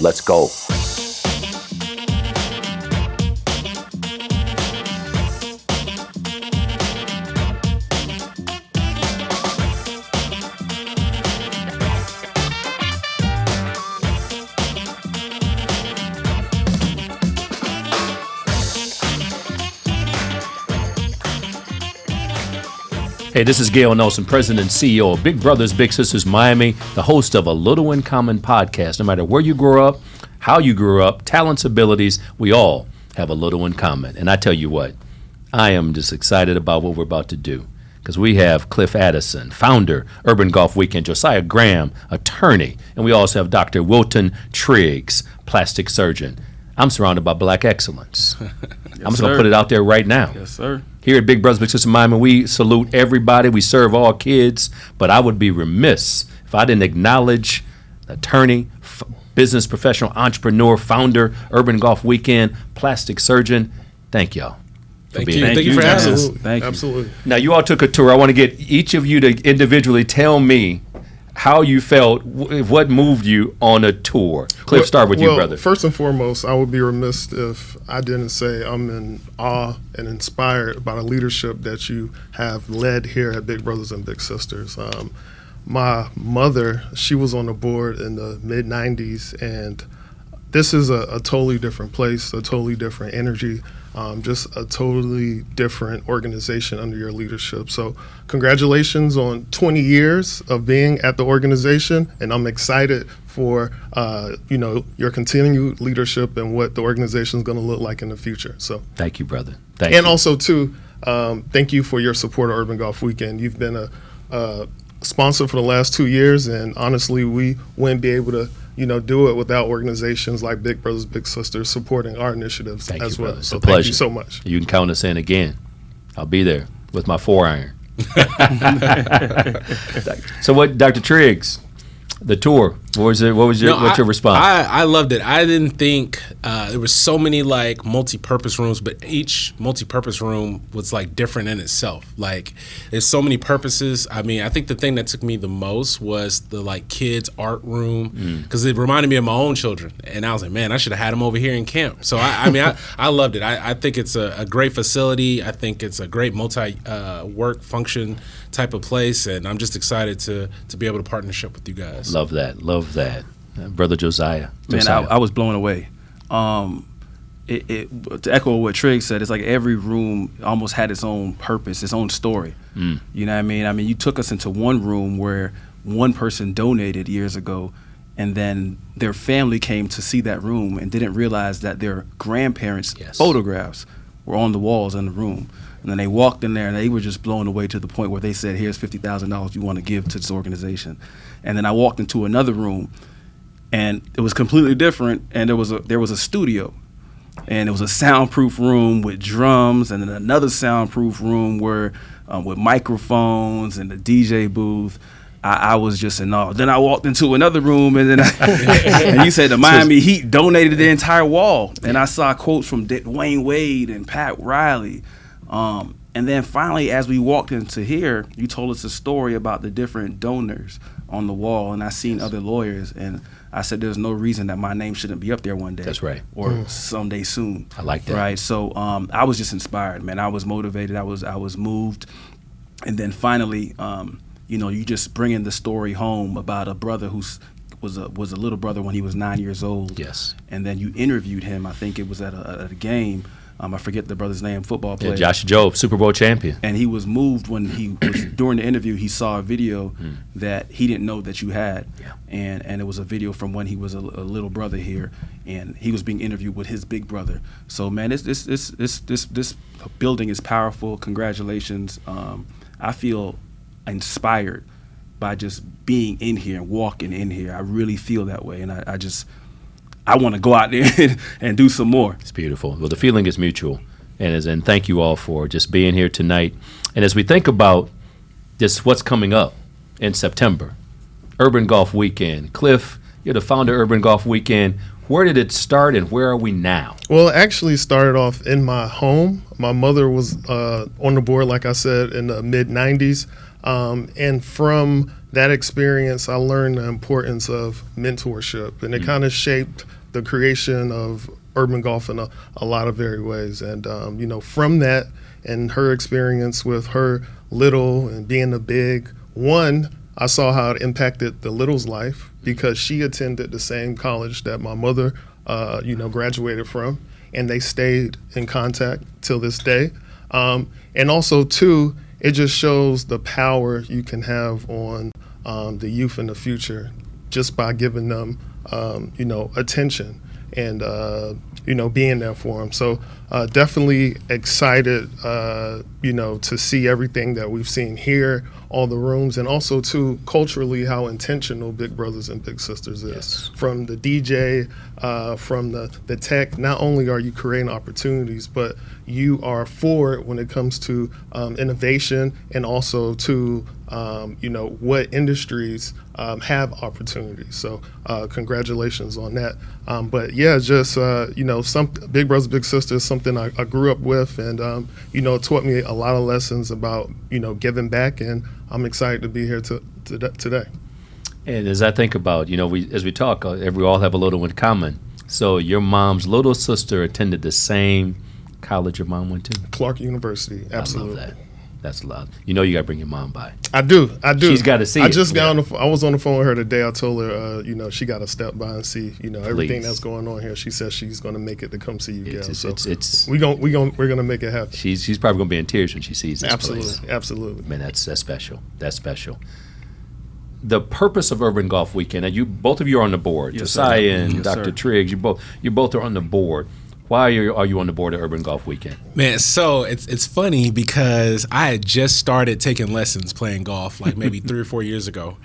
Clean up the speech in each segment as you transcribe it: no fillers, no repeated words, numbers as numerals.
Let's go. Hey, this is Gale Nelson, President and CEO of Big Brothers Big Sisters Miami, the host of A Little in Common podcast. No matter where you grew up, how you grew up, talents, abilities, we all have a little in common. And I tell you what, I am just excited about what we're about to do, because we have Addison, founder, Urban Golf Weekend, Josiah Graham, attorney, and we also have Dr. Wilton Triggs, plastic surgeon. I'm surrounded by black excellence. Yes, I'm just going to put it out there right now. Yes, sir. Here at Big Brothers Big Sisters Miami, we salute everybody. We serve all kids. But I would be remiss if I didn't acknowledge attorney, business professional, entrepreneur, founder, Urban Golf Weekend, plastic surgeon. Thank y'all. Thank you for having us. Thank you. Absolutely. Now, you all took a tour. I want to get each of you to individually tell me how you felt, what moved you on a tour. Cliff, start with you, brother. First and foremost, I would be remiss if I didn't say I'm in awe and inspired by the leadership that you have led here at Big Brothers and Big Sisters. My mother, she was on the board in the mid-'90s, and this is a totally different place, a totally different energy, just a totally different organization under your leadership. So congratulations on 20 years of being at the organization, and I'm excited for your continued leadership and what the organization is going to look like in the future. So thank you, brother. Thank you. And also, too, thank you for your support of Urban Golf Weekend. You've been a sponsor for the last 2 years, and honestly, we wouldn't be able to do it without organizations like Big Brothers Big Sisters supporting our initiatives as well. So thank you so much. You can count us in again. I'll be there with my 4-iron. So what, Dr. Triggs, the tour, what's your response? I loved it. I didn't think there was so many like multi-purpose rooms, but each multi-purpose room was like different in itself. Like there's so many purposes. I mean, I think the thing that took me the most was the like kids art room, because it reminded me of my own children, and I was like, man, I should have had them over here in camp. So I loved it. I think it's a great facility. I think it's a great multi-work function type of place, and I'm just excited to be able to partnership with you guys. Love that. Brother Josiah. Man, I was blown away. To echo what Triggs said, it's like every room almost had its own purpose, its own story. You know what I mean? I mean, you took us into one room where one person donated years ago, and then their family came to see that room and didn't realize that their grandparents' photographs were on the walls in the room. And then they walked in there and they were just blown away to the point where they said, here's $50,000 you want to give to this organization. And then I walked into another room and it was completely different, and there was a studio, and it was a soundproof room with drums, and then another soundproof room where with microphones and the DJ booth. I was just in awe. Then I walked into another room, and then and you said the Miami Heat donated the entire wall, and I saw quotes from Dwayne Wade and Pat Riley. And then finally, as we walked into here, you told us a story about the different donors on the wall, and I seen other lawyers, and I said there's no reason that my name shouldn't be up there one day. That's right. Or someday soon. I like that. Right. So I was just inspired, man. I was motivated. I was moved, and then finally, you just bringing the story home about a brother who was a little brother when he was 9 years old. Yes. And then you interviewed him. I think it was at a game. I forget the brother's name, football player. Yeah, Josh Jobe, Super Bowl champion. And he was moved when he was during the interview. He saw a video that he didn't know that you had, and it was a video from when he was a little brother here, and he was being interviewed with his big brother. So man, this building is powerful. Congratulations. I feel inspired by just being in here and walking in here. I really feel that way, and I want to go out there and do some more. It's beautiful. Well, the feeling is mutual. And thank you all for just being here tonight. And as we think about just what's coming up in September, Urban Golf Weekend. Cliff, you're the founder of Urban Golf Weekend. Where did it start and where are we now? Well, it actually started off in my home. My mother was on the board, like I said, in the mid-'90s. And from that experience, I learned the importance of mentorship, and it kind of shaped the creation of urban golf in a lot of very ways. And, from that and her experience with her little and being a big one, I saw how it impacted the little's life because she attended the same college that my mother, graduated from, and they stayed in contact till this day. And also, too, it just shows the power you can have on the youth in the future just by giving them, attention and, being there for them. So definitely excited, to see everything that we've seen here, all the rooms, and also, too, culturally how intentional Big Brothers and Big Sisters is. Yes. From the DJ, from the tech, not only are you creating opportunities, but you are forward when it comes to innovation and also to, what industries have opportunities. So congratulations on that. But yeah, just, some Big Brothers, Big Sisters, something I grew up with, and, it taught me a lot of lessons about, giving back, and I'm excited to be here today. And as I think about, as we talk, we all have a little in common. So your mom's little sister attended the same college your mom went to? Clark University, absolutely. I love that. That's a lot. You got to bring your mom by. I do. She's got to see I it. just got I was on the phone with her today. I told her, she got to step by and see, everything that's going on here. She says she's going to make it to come see you, Gale. We're gonna make it happen. She's probably going to be in tears when she sees this place. Absolutely. Man, that's special. That's special. The purpose of Urban Golf Weekend, and both of you are on the board. Yes, Josiah sir. and Yes, Dr. sir. Triggs, you both are on the board. Why are you on the board of Urban Golf Weekend? Man, so it's funny because I had just started taking lessons playing golf like maybe 3 or 4 years ago.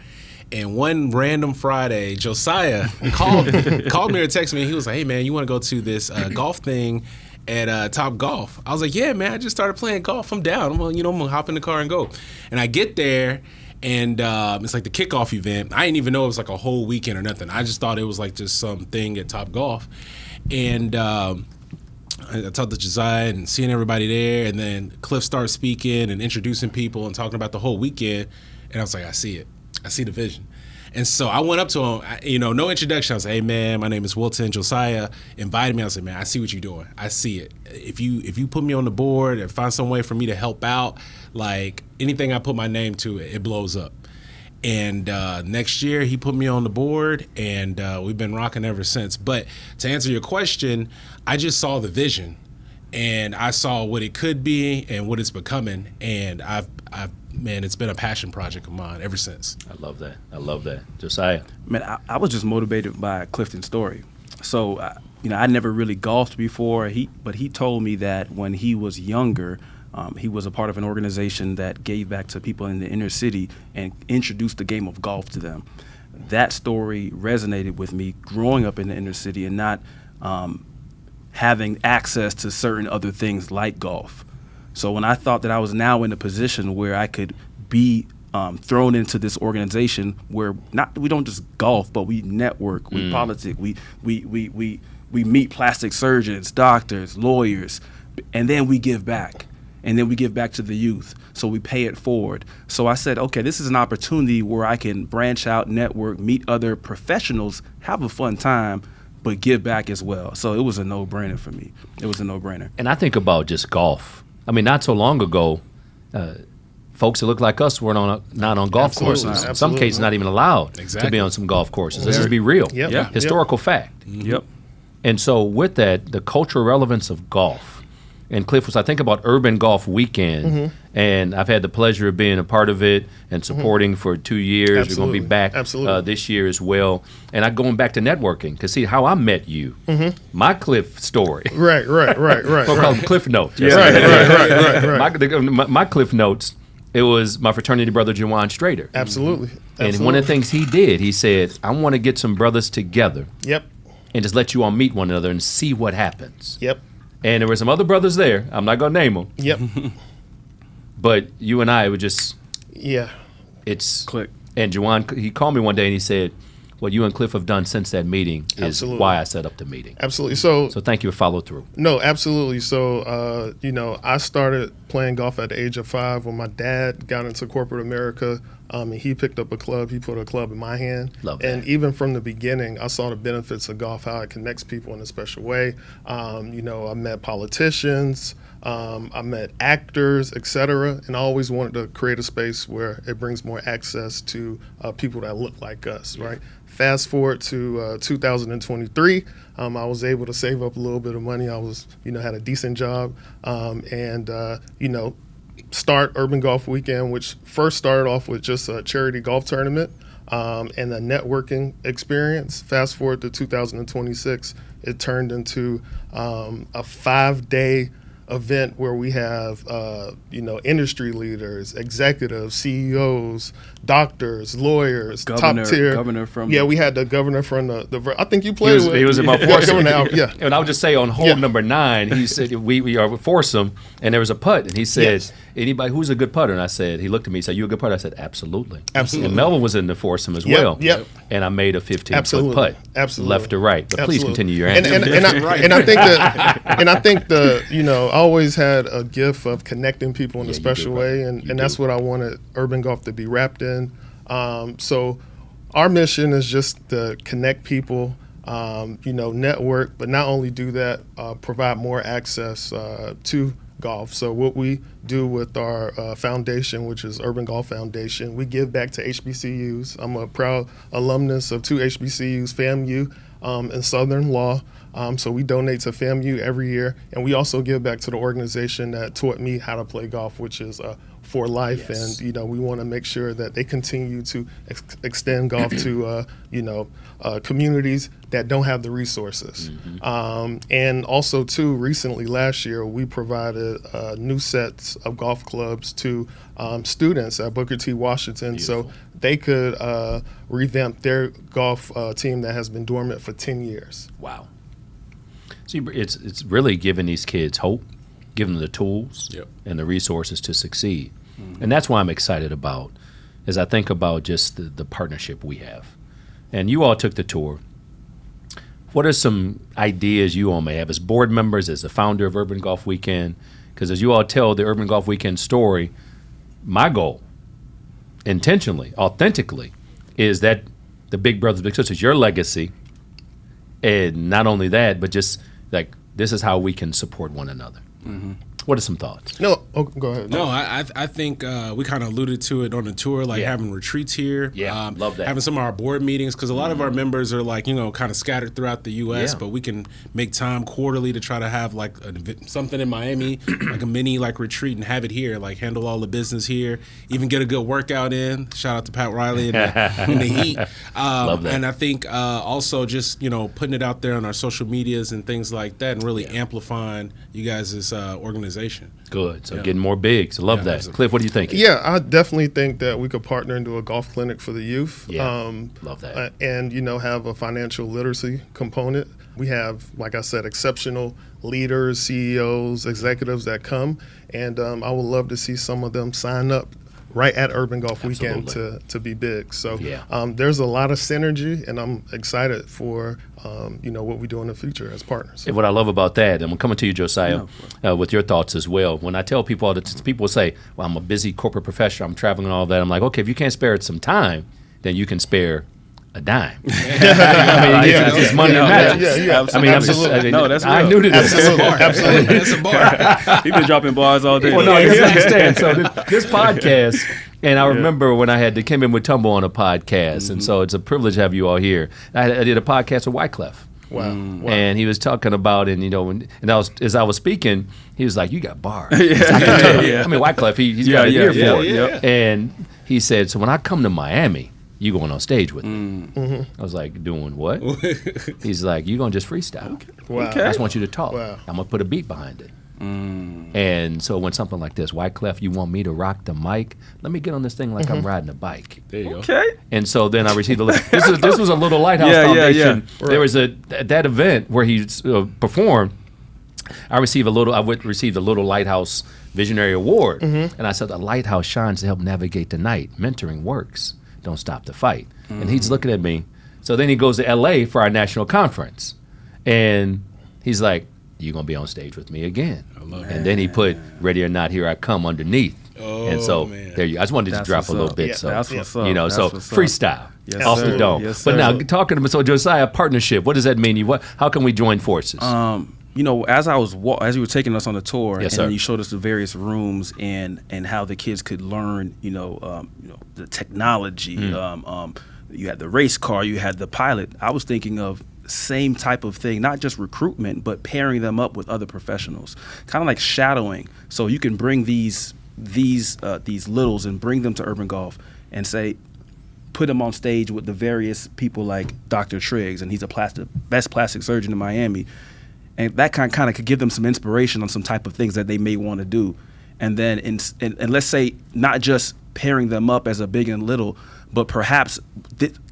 And one random Friday, Josiah called me or texted me. He was like, "Hey, man, you want to go to this golf thing at Top Golf?" I was like, "Yeah, man, I just started playing golf. I'm down. I'm gonna hop in the car and go." And I get there, and it's like the kickoff event. I didn't even know it was like a whole weekend or nothing. I just thought it was like just some thing at Top Golf. And I talked to Josiah and seeing everybody there, and then Cliff started speaking and introducing people and talking about the whole weekend. And I was like, I see it. I see the vision. And so I went up to him, no introduction. I was like, "Hey, man, my name is Wilton." Josiah invited me. I was like, "Man, I see what you're doing. I see it. If you put me on the board and find some way for me to help out, like anything I put my name to, it blows up." And next year he put me on the board, and we've been rocking ever since. But to answer your question, I just saw the vision, and I saw what it could be and what it's becoming, and man, it's been a passion project of mine ever since. I love that. Josiah. Man, I was just motivated by Clifton's story. So, I never really golfed before. But he told me that when he was younger, he was a part of an organization that gave back to people in the inner city and introduced the game of golf to them. That story resonated with me growing up in the inner city and not having access to certain other things like golf. So when I thought that I was now in a position where I could be thrown into this organization where we don't just golf, but we network, we politic, we meet plastic surgeons, doctors, lawyers, and then we give back. And then we give back to the youth. So we pay it forward. So I said, okay, this is an opportunity where I can branch out, network, meet other professionals, have a fun time, but give back as well. So it was a no-brainer for me. It was a no-brainer. And I think about just golf. I mean, not so long ago, folks that look like us were not on golf Absolutely. courses. In some Absolutely. cases, not even allowed to Exactly. be on some golf courses. Let's just be real. Yep. Yeah. Historical fact. Yep. And so with that, the cultural relevance of golf. And Cliff, was I think about Urban Golf Weekend, and I've had the pleasure of being a part of it and supporting for 2 years. We're going to Absolutely. be back Absolutely. this year as well. And I'm going back to networking because see how I met you. My Cliff story. Right. We'll call them Cliff Notes. Right. My Cliff Notes, it was my fraternity brother, Jawan Strader. Absolutely. And one of the things he did, he said, I want to get some brothers together Yep. and just let you all meet one another and see what happens. Yep. And there were some other brothers there. I'm not going to name them. Yep. But you and I were just, Yeah. it's Click. And Jawan, he called me one day and he said, what you and Cliff have done since that meeting is Absolutely. why I set up the meeting. Absolutely. So thank you for follow through. no, absolutely. So, I started playing golf at the age of 5 when my dad got into corporate America. And he picked up a club. He put a club in my hand. Love that. And even from the beginning, I saw the benefits of golf, how it connects people in a special way. I met politicians. I met actors, etc., and I always wanted to create a space where it brings more access to people that look like us, right? Fast forward to 2023, I was able to save up a little bit of money. I was, had a decent job, and start Urban Golf Weekend, which first started off with just a charity golf tournament and a networking experience. Fast forward to 2026, it turned into a 5-day event where we have industry leaders, executives, CEOs, doctors, lawyers, top tier. Governor from we had the governor from the I think you played with. He was in my foursome. Yeah. And I would just say on hole number 9, he said we are with foursome, and there was a putt, and he said, "Anybody who's a good putter?" And I said, he looked at me, he said, "You a good putter?" I said, "Absolutely." And Melvin was in the foursome as well. Yep. And I made a 15-foot putt, left to right. But please continue your answer. And I think that I always had a gift of connecting people in a special way, and that's what I wanted Urban Golf to be wrapped in. So our mission is just to connect people, network, but not only do that, provide more access to golf. So what we do with our foundation, which is Urban Golf Foundation, we give back to HBCUs. I'm a proud alumnus of 2 HBCUs, FAMU and Southern Law. So we donate to FAMU every year, and we also give back to the organization that taught me how to play golf, which is For Life. Yes. And we want to make sure that they continue to extend golf to communities that don't have the resources. And also too, recently last year we provided new sets of golf clubs to students at Booker T. Washington. Beautiful. So they could revamp their golf team that has been dormant for 10 years. Wow. See, it's really giving these kids hope, giving them the tools and the resources to succeed. And that's why I'm excited about, as I think about just the partnership we have. And you all took the tour. What are some ideas you all may have as board members, as the founder of Urban Golf Weekend? Because as you all tell the Urban Golf Weekend story, my goal, intentionally, authentically, is that the Big Brothers, Big Sisters, your legacy, and not only that, but just like this is how we can support one another. What are some thoughts? No, go ahead. No, I think we kind of alluded to it on the tour, like having retreats here. Love that. Having some of our board meetings, because a lot of our members are like, kind of scattered throughout the U.S., but we can make time quarterly to try to have like something in Miami, like a mini like retreat, and have it here, like handle all the business here, even get a good workout in. Shout out to Pat Riley in the heat. Love that. And I think also just, putting it out there on our social medias and things like that, and really amplifying you guys' organization. Good. So getting more big. So love that. Absolutely. Cliff, what do you think? Yeah, I definitely think that we could partner and do a golf clinic for the youth. Love that. And, have a financial literacy component. We have, like I said, exceptional leaders, CEOs, executives that come. And I would love to see some of them sign up right at Urban Golf Weekend to be big. So there's a lot of synergy, and I'm excited for what we do in the future as partners. And what I love about that, and I'm coming to you, Josiah, with your thoughts as well. When I tell people, people say, well, I'm a busy corporate professional, I'm traveling and all that. I'm like, okay, if you can't spare some time, then you can spare a dime. It's money that matters. Absolutely. No, that's real. I knew this. Absolutely. That's a bar. He's been dropping bars all day. Well, no, you understand. So this podcast, and I remember when I had to came in with Tumble on a podcast, and so it's a privilege to have you all here. I did a podcast with Wyclef. Wow. And he was talking about, as I was speaking, he was like, "You got bars." I mean, Wyclef, he's got an ear for it. And he said, "So when I come to Miami, you going on stage with me?" I was like, "Doing what?" He's like, "You gonna just freestyle? Wow. I just want you to talk. Wow. I'm gonna put a beat behind it." And so when something like this, Wyclef, you want me to rock the mic? Let me get on this thing like I'm riding a bike. There you go. Okay. And so then I received this was a little Lighthouse Foundation. There was at that event where he performed. I received a little Lighthouse Visionary Award, and I said the lighthouse shines to help navigate the night. Mentoring works. Don't stop the fight. And he's looking at me. So then he goes to LA for our national conference. And he's like, "You gonna be on stage with me again?" I love it. And then he put "Ready or Not, Here I Come" underneath. And so man. there you. I just wanted to That's drop a what's little up. bit. Yeah, So that's what's up. you know, That's so what's up. freestyle Yes, off the sir. dome. Yes, But sir. now talking about so Josiah partnership. What does that mean? How can we join forces? You know, as you were taking us on the tour, Yes, and sir. you showed us the various rooms and how the kids could learn, the technology. You had the race car, you had the pilot. I was thinking of same type of thing, not just recruitment, but pairing them up with other professionals, kind of like shadowing. So you can bring these littles and bring them to Urban Golf and say, put them on stage with the various people like Dr. Triggs, and he's best plastic surgeon in Miami. And that kind of could give them some inspiration on some type of things that they may want to do. And then, and let's say not just pairing them up as a big and little, but perhaps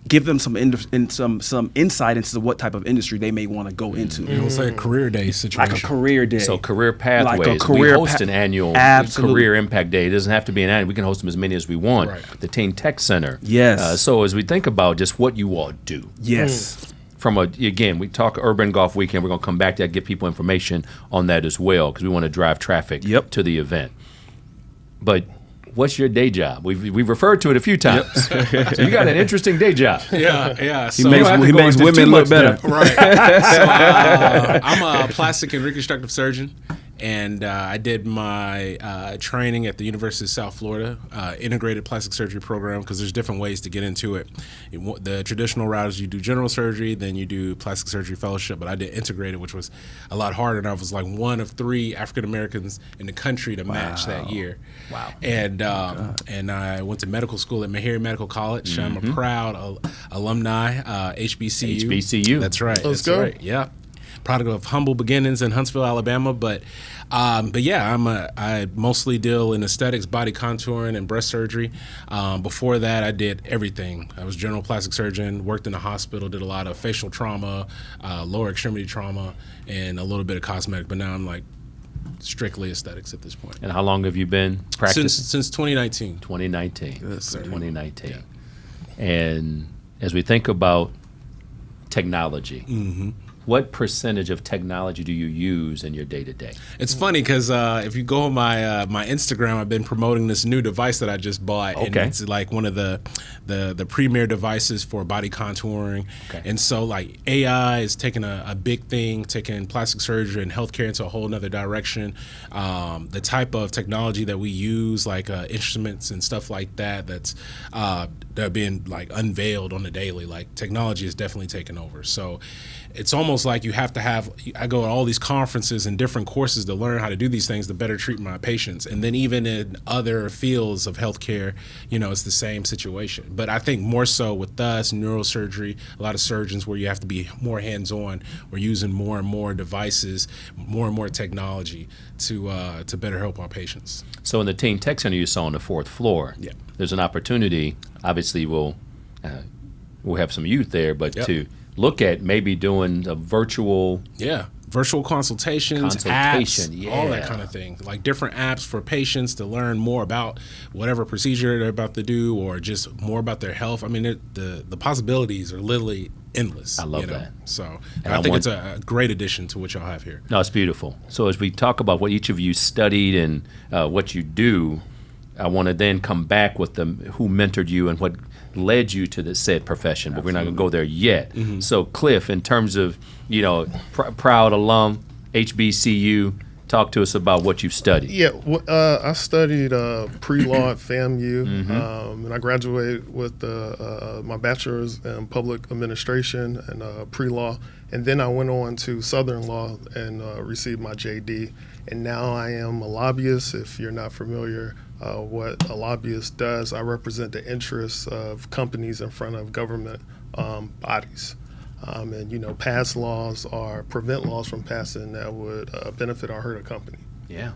give them some insight into what type of industry they may want to go into. It's like a career day situation. Like a career day. So career pathways. We host an annual career impact day. It doesn't have to be an annual. We can host them as many as we want. Right. The Teen Tech Center. Yes. So as we think about just what you all do. Yes. Again, we talk Urban Golf Weekend. We're going to come back to that, give people information on that as well, because we want to drive traffic to the event. But what's your day job? We've referred to it a few times. So you got an interesting day job. Yeah. He makes women look better. Right. So I'm a plastic and reconstructive surgeon, and I did my training at the University of South Florida, integrated plastic surgery program, because there's different ways to get into it. The traditional route is you do general surgery, then you do plastic surgery fellowship, but I did integrated, which was a lot harder, and I was like one of 3 African Americans in the country to match that year. Wow. And I went to medical school at Meharry Medical College. I'm a proud alumni, HBCU. HBCU. That's right. Let's That's go. right. Yeah. Product of humble beginnings in Huntsville, Alabama, but yeah, I mostly deal in aesthetics, body contouring, and breast surgery. Before that, I did everything. I was general plastic surgeon, worked in the hospital, did a lot of facial trauma, lower extremity trauma, and a little bit of cosmetic. But now I'm like strictly aesthetics at this point. And how long have you been practicing? Since 2019. 2019. Yes, sir. 2019. Yeah. And as we think about technology, what percentage of technology do you use in your day-to-day? It's funny because if you go on my my Instagram, I've been promoting this new device that I just bought, and it's like one of the premier devices for body contouring. And so like AI is taking a big thing, taking plastic surgery and healthcare into a whole nother direction. The type of technology that we use, like instruments and stuff like that, that are being like unveiled on the daily. Like technology is definitely taking over. So it's almost like you have to have, I go to all these conferences and different courses to learn how to do these things to better treat my patients. And then even in other fields of healthcare, it's the same situation. But I think more so with us, neurosurgery, a lot of surgeons where you have to be more hands-on, we're using more and more devices, more and more technology to better help our patients. So in the Teen Tech Center you saw on the 4th floor, there's an opportunity. Obviously, we'll have some youth there, but to look at maybe doing a virtual consultations, apps, all that kind of thing, like different apps for patients to learn more about whatever procedure they're about to do, or just more about their health. I mean, the possibilities are literally endless. I love that. So I think it's a great addition to what y'all have here. No, it's beautiful. So as we talk about what each of you studied and what you do, I want to then come back with who mentored you and what led you to the said profession, but we're not going to go there yet. So Cliff, in terms of, proud alum, HBCU, talk to us about what you've studied. Yeah, I studied pre-law at FAMU, and I graduated with my bachelor's in public administration and pre-law, and then I went on to Southern Law and received my JD, and now I am a lobbyist. If you're not familiar what a lobbyist does, I represent the interests of companies in front of government bodies. And pass laws or prevent laws from passing that would benefit or hurt a company. Yeah.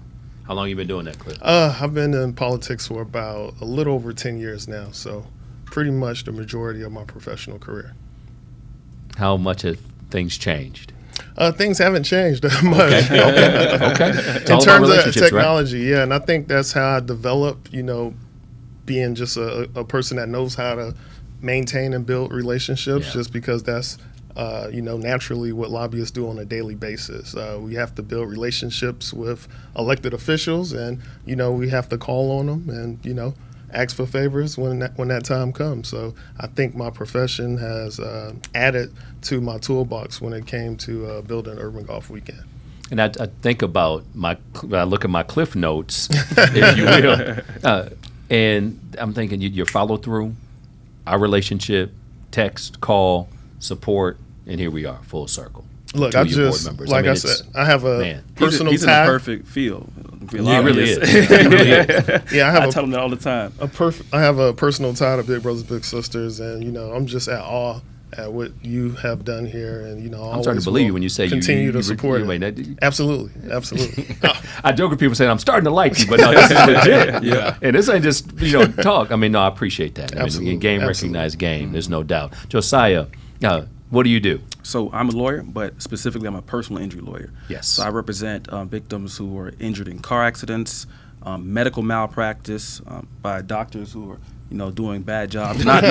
How long you been doing that, Cliff? I've been in politics for about a little over 10 years now, so pretty much the majority of my professional career. How much have things changed? Things haven't changed that much. Okay. In terms of technology, right? And I think that's how I developed, being just a person that knows how to maintain and build relationships, just because that's naturally what lobbyists do on a daily basis. We have to build relationships with elected officials, and, we have to call on them and, ask for favors when that time comes. So I think my profession has added to my toolbox when it came to building Urban Golf Weekend. And I think about I look at my Cliff Notes, if you will, and I'm thinking your follow through, our relationship, text, call, support, and here we are, full circle. Look, I just, like I said, I have a personal he's tie. in the perfect field. He really is. He really is. Yeah, I tell him that all the time. I have a personal tie to Big Brothers Big Sisters, and I'm just at awe at what you have done here, and I'm starting to believe you when you say continue to support it. Absolutely. I joke with people saying I'm starting to like you, but no, this is legit. Yeah, and this ain't just talk. I mean, no, I appreciate that. Absolutely. Game recognized game. There's no doubt. Josiah, what do you do? So I'm a lawyer, but specifically I'm a personal injury lawyer. Yes. So I represent victims who are injured in car accidents, medical malpractice by doctors who are doing bad jobs. Not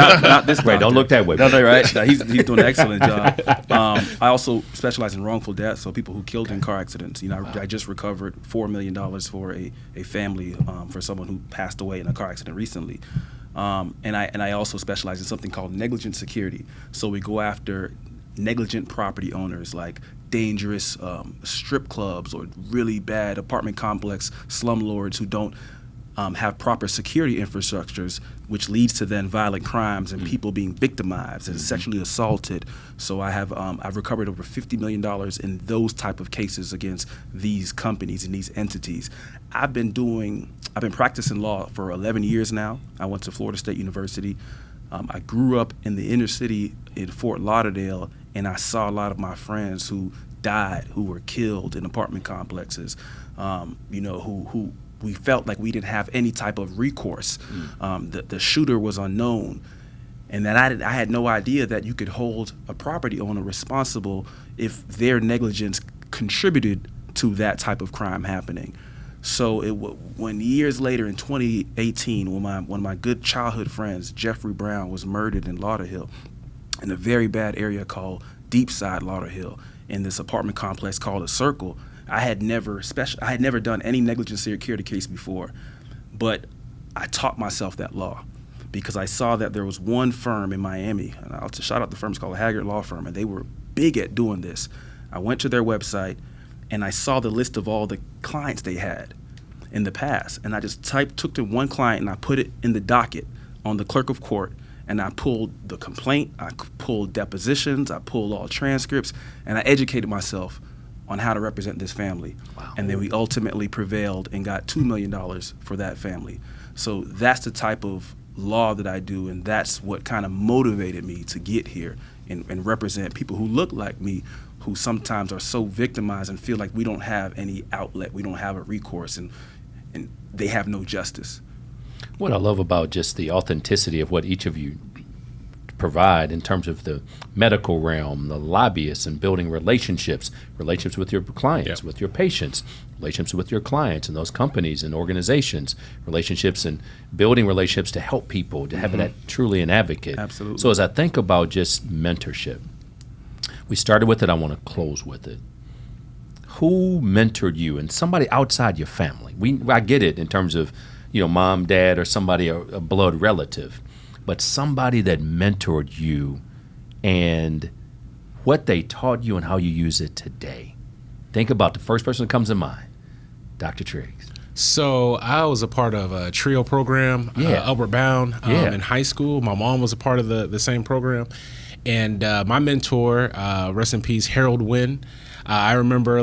this doctor. Right, don't look that way. No, right. No, he's doing an excellent job. I also specialize in wrongful death, so people who killed in car accidents. Wow. I just recovered $4 million for a family for someone who passed away in a car accident recently. And I also specialize in something called negligent security. So we go after negligent property owners like dangerous strip clubs or really bad apartment complex slumlords who don't have proper security infrastructures, which leads to then violent crimes and people being victimized and sexually assaulted. So I've recovered over $50 million in those type of cases against these companies and these entities. I've been practicing law for 11 years now. I went to Florida State University. I grew up in the inner city in Fort Lauderdale, and I saw a lot of my friends who died, who were killed in apartment complexes, who we felt like we didn't have any type of recourse. The shooter was unknown, and that I had no idea that you could hold a property owner responsible if their negligence contributed to that type of crime happening. So when years later in 2018, when one of my good childhood friends, Jeffrey Brown, was murdered in Lauderhill, in a very bad area called Deepside Lauderhill, in this apartment complex called a Circle, I had never done any negligent security case before, but I taught myself that law because I saw that there was one firm in Miami, and I'll shout out the firm, it's called Haggard Law Firm, and they were big at doing this. I went to their website, and I saw the list of all the clients they had in the past, and I just took to one client and I put it in the docket on the clerk of court, and I pulled the complaint, I pulled depositions, I pulled all transcripts, and I educated myself on how to represent this family. Wow. And then we ultimately prevailed and got $2 million for that family. So that's the type of law that I do, and that's what kind of motivated me to get here and represent people who look like me, who sometimes are so victimized and feel like we don't have any outlet, we don't have a recourse, and they have no justice. What I love about just the authenticity of what each of you provide in terms of the medical realm, the lobbyists, and building relationships with your clients, with your patients, relationships with your clients and those companies and organizations, relationships and building relationships to help people, to have that truly an advocate. Absolutely. So as I think about just mentorship, we started with it, I want to close with it. Who mentored you, and somebody outside your family? I get it in terms of, mom, dad, or somebody, a blood relative, but somebody that mentored you and what they taught you and how you use it today. Think about the first person that comes to mind, Dr. Triggs. So I was a part of a TRIO program, Upward Bound, in high school. My mom was a part of the same program. And my mentor, rest in peace, Harold Wynn, I remember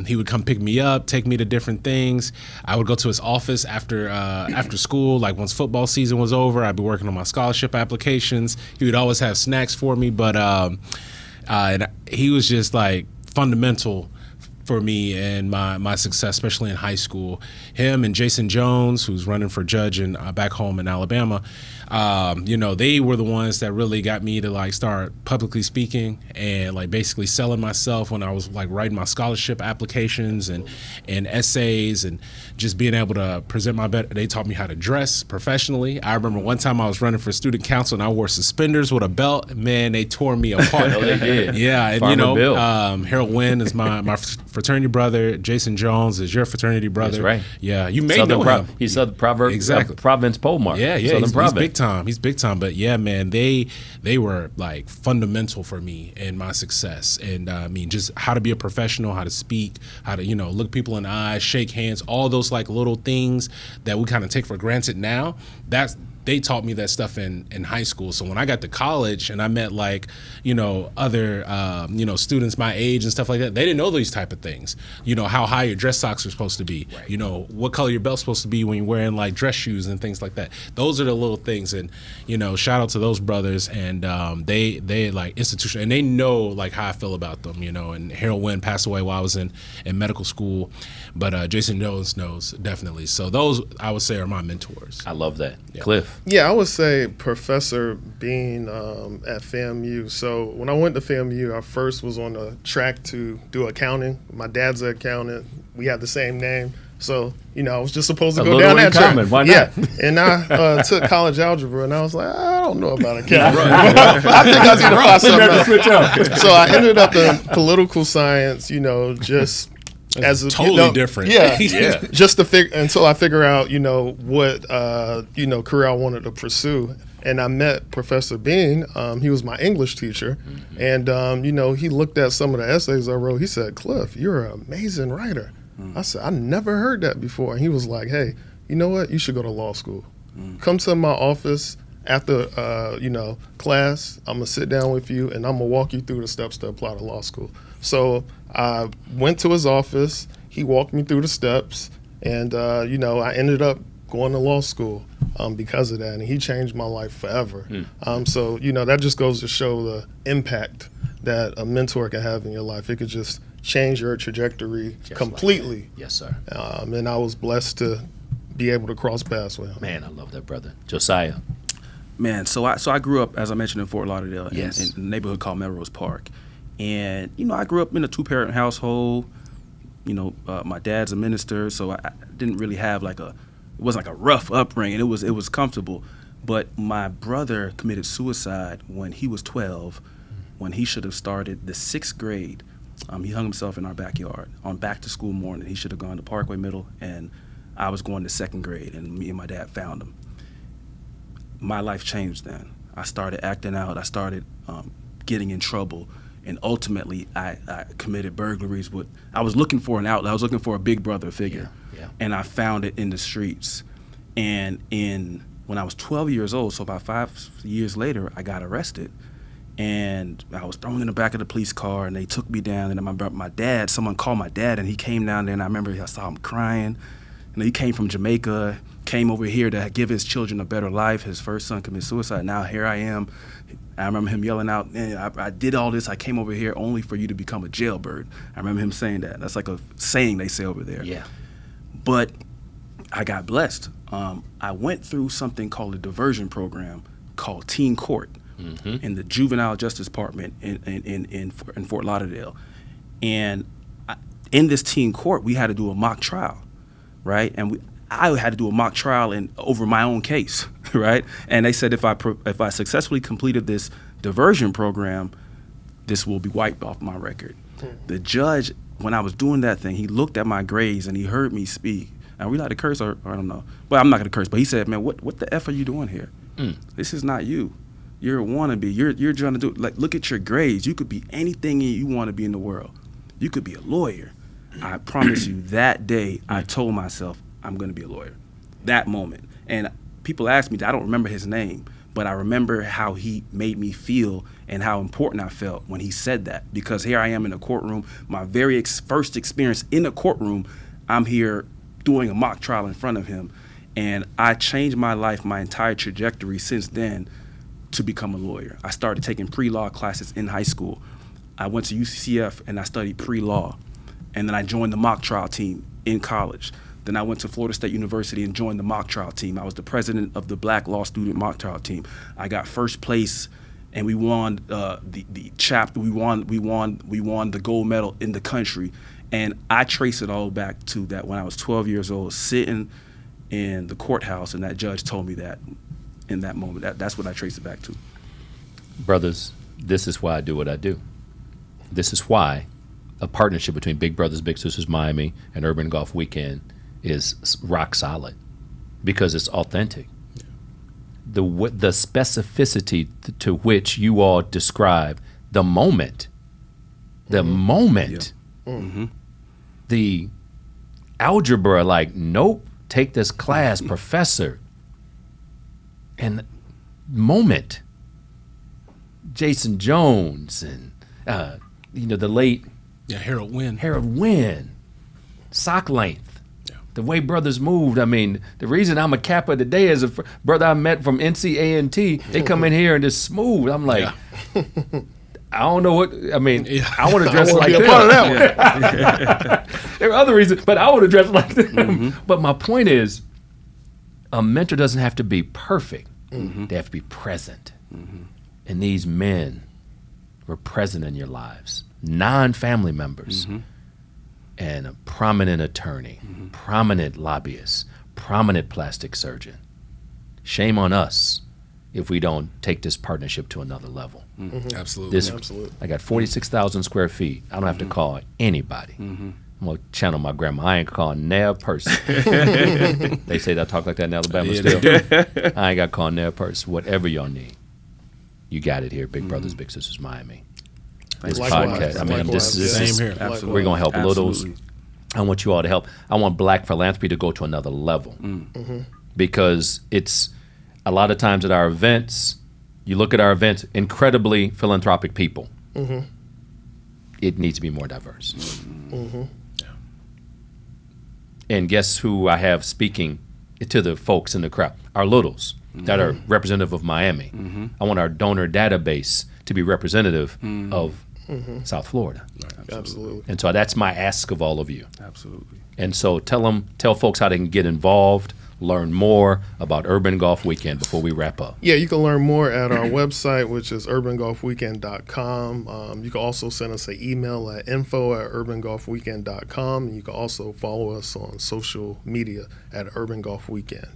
he would come pick me up, take me to different things. I would go to his office after school, like once football season was over. I'd be working on my scholarship applications. He would always have snacks for me, but and he was just like fundamental for me and my success, especially in high school. Him and Jason Jones, who's running for judge back home in Alabama, they were the ones that really got me to like start publicly speaking and like basically selling myself when I was like writing my scholarship applications and essays and just being able to present they taught me how to dress professionally. I remember one time I was running for student council and I wore suspenders with a belt. Man, they tore me apart. Oh, they did. Yeah, and Farmer Bill. Harold Wynn is my fraternity brother. Jason Jones is your fraternity brother. That's right. Yeah, you may know him. He's Southern Proverbs, Exactly. Province Polmark. Yeah, Southern Province. he's big time. He's big time. But yeah, man, they were like fundamental for me in my success. And I mean, just how to be a professional, how to speak, how to look people in the eyes, shake hands, all those like little things that we kind of take for granted now. They taught me that stuff in high school. So when I got to college and I met like, other, students my age and stuff like that, they didn't know these type of things. How high your dress socks are supposed to be, right. What color your belt's supposed to be when you're wearing like dress shoes and things like that. Those are the little things. And, shout out to those brothers. And they like institutional, and they know like how I feel about them, and Harold Wynn passed away while I was in medical school. But Jason Jones knows definitely. So those I would say are my mentors. I love that. Yeah. Cliff. Yeah, I would say Professor Bean at FAMU. So when I went to FAMU, I first was on the track to do accounting. My dad's an accountant. We had the same name. So, I was just supposed to go down that track. Why not? Yeah, and I took college algebra, and I was like, I don't know about accounting. I think I need to find something else. So I ended up in political science, just as a totally different. Yeah, Yeah. Just to until I figure out, what career I wanted to pursue. And I met Professor Bean. He was my English teacher, and he looked at some of the essays I wrote. He said, "Cliff, you're an amazing writer." I said, "I never heard that before." And he was like, "Hey, you know what? You should go to law school. Come to my office after class. I'm gonna sit down with you, and I'm gonna walk you through the steps to apply to law school." So I went to his office. He walked me through the steps, and I ended up going to law school because of that, and he changed my life forever. So that just goes to show the impact that a mentor can have in your life. It could just change your trajectory completely. Like yes, sir. And I was blessed to be able to cross paths with him. Man, I love that brother. Josiah. Man, so I grew up, as I mentioned, in Fort Lauderdale, Yes. in a neighborhood called Melrose Park. And, I grew up in a two-parent household. My dad's a minister, so I didn't really have it wasn't like a rough upbringing. It was comfortable. But my brother committed suicide when he was 12, when he should have started the 6th grade. He hung himself in our backyard on back-to-school morning. He should have gone to Parkway Middle, and I was going to 2nd grade, and me and my dad found him. My life changed then. I started acting out. I started getting in trouble. And ultimately, I committed burglaries. I was looking for an outlet. I was looking for a big brother figure. Yeah. And I found it in the streets. And when I was 12 years old, so about 5 years later, I got arrested. And I was thrown in the back of the police car, and they took me down. And someone called my dad, and he came down there, and I remember I saw him crying. And he came from Jamaica, came over here to give his children a better life. His first son committed suicide. Now here I am. I remember him yelling out, "Man, I did all this. I came over here only for you to become a jailbird." I remember him saying that. That's like a saying they say over there. Yeah. But I got blessed. I went through something called a diversion program called Teen Court in the Juvenile Justice Department in Fort Lauderdale. And in this Teen Court, we had to do a mock trial, right? And I had to do a mock trial over my own case, right? And they said if I successfully completed this diversion program, this will be wiped off my record. The judge, when I was doing that thing, he looked at my grades and he heard me speak. Are we allowed to curse or I don't know? Well, I'm not gonna curse, but he said, "Man, what the F are you doing here? This is not you. You're a wannabe. You're trying to do look at your grades. You could be anything you want to be in the world. You could be a lawyer." I promise you, that day I told myself, I'm going to be a lawyer. That moment. And people ask me, I don't remember his name, but I remember how he made me feel and how important I felt when he said that. Because here I am in a courtroom, my very first experience in a courtroom, I'm here doing a mock trial in front of him. And I changed my life, my entire trajectory since then to become a lawyer. I started taking pre-law classes in high school. I went to UCF and I studied pre-law. and then I joined the mock trial team in college. Then I went to Florida State University and joined the mock trial team. I was the president of the Black Law Student Mock Trial Team. I got first place, and we won the chapter. We won the gold medal in the country. And I trace it all back to that when I was 12 years old, sitting in the courthouse, and that judge told me that in that moment. That's what I trace it back to. Brothers, this is why I do what I do. This is why a partnership between Big Brothers Big Sisters Miami and Urban Golf Weekend is rock solid, because it's authentic. Yeah. The specificity to which you all describe the moment, yeah. The algebra, like, nope, take this class, professor, and moment. Jason Jones and the late Harold Wynn, sock length. The way brothers moved. I mean, the reason I'm a Kappa today is a brother I met from NCA&T. They come in here and it's smooth. I'm like, I don't know what. I mean, I want to dress like them. Part of that one. There are other reasons, but I want to dress like them. Mm-hmm. But my point is, a mentor doesn't have to be perfect. Mm-hmm. They have to be present. Mm-hmm. And these men were present in your lives, non-family members. Mm-hmm. And a prominent attorney, mm-hmm. prominent lobbyist, prominent plastic surgeon. Shame on us if we don't take this partnership to another level. Mm-hmm. Absolutely. Absolutely. I got 46,000 square feet. I don't have to call anybody. Mm-hmm. I'm going to channel my grandma. I ain't calling never person. They say that I talk like that in Alabama still. I ain't got to call never person. Whatever y'all need, you got it here, Big Brothers, Big Sisters Miami. This podcast. I mean, this is same here. Absolutely. We're gonna help littles. I want you all to help. I want Black philanthropy to go to another level, because it's a lot of times at our events. You look at our events, incredibly philanthropic people. Mm-hmm. It needs to be more diverse. Mm-hmm. Yeah. And guess who I have speaking to the folks in the crowd? Our littles that are representative of Miami. Mm-hmm. I want our donor database to be representative of South Florida. Right, absolutely. And so that's my ask of all of you. Absolutely. And so tell folks how they can get involved, learn more about Urban Golf Weekend before we wrap up. Yeah, you can learn more at our website, which is urbangolfweekend.com. You can also send us an email at info@urbangolfweekend.com. And you can also follow us on social media at Urban Golf Weekend.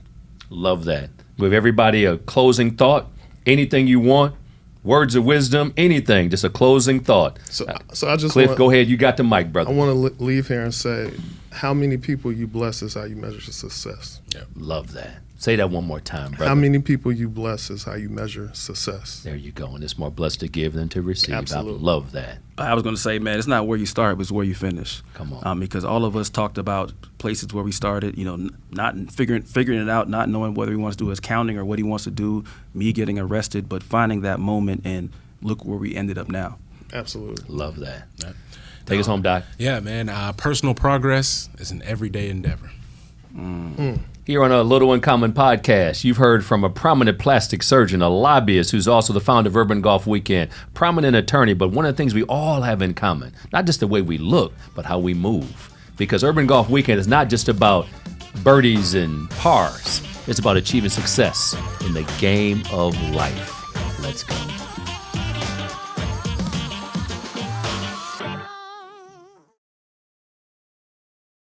Love that. Give everybody a closing thought, anything you want. Words of wisdom, anything, just a closing thought. So I just Cliff, go ahead. You got the mic, brother. I want to leave here and say, how many people you bless is how you measure success. Yeah. Love that. Say that one more time, brother. How many people you bless is how you measure success. There you go. And it's more blessed to give than to receive. Absolutely. I love that. I was going to say, man, it's not where you start, but it's where you finish. Come on. Because all of us talked about places where we started, not figuring it out, not knowing whether he wants to do accounting or what he wants to do, me getting arrested, but finding that moment and look where we ended up now. Absolutely. Love that. Take us home, Doc. Yeah, man. Personal progress is an everyday endeavor. Here on a Little Uncommon podcast, you've heard from a prominent plastic surgeon, a lobbyist who's also the founder of Urban Golf Weekend, prominent attorney, but one of the things we all have in common, not just the way we look, but how we move. Because Urban Golf Weekend is not just about birdies and pars. It's about achieving success in the game of life. Let's go.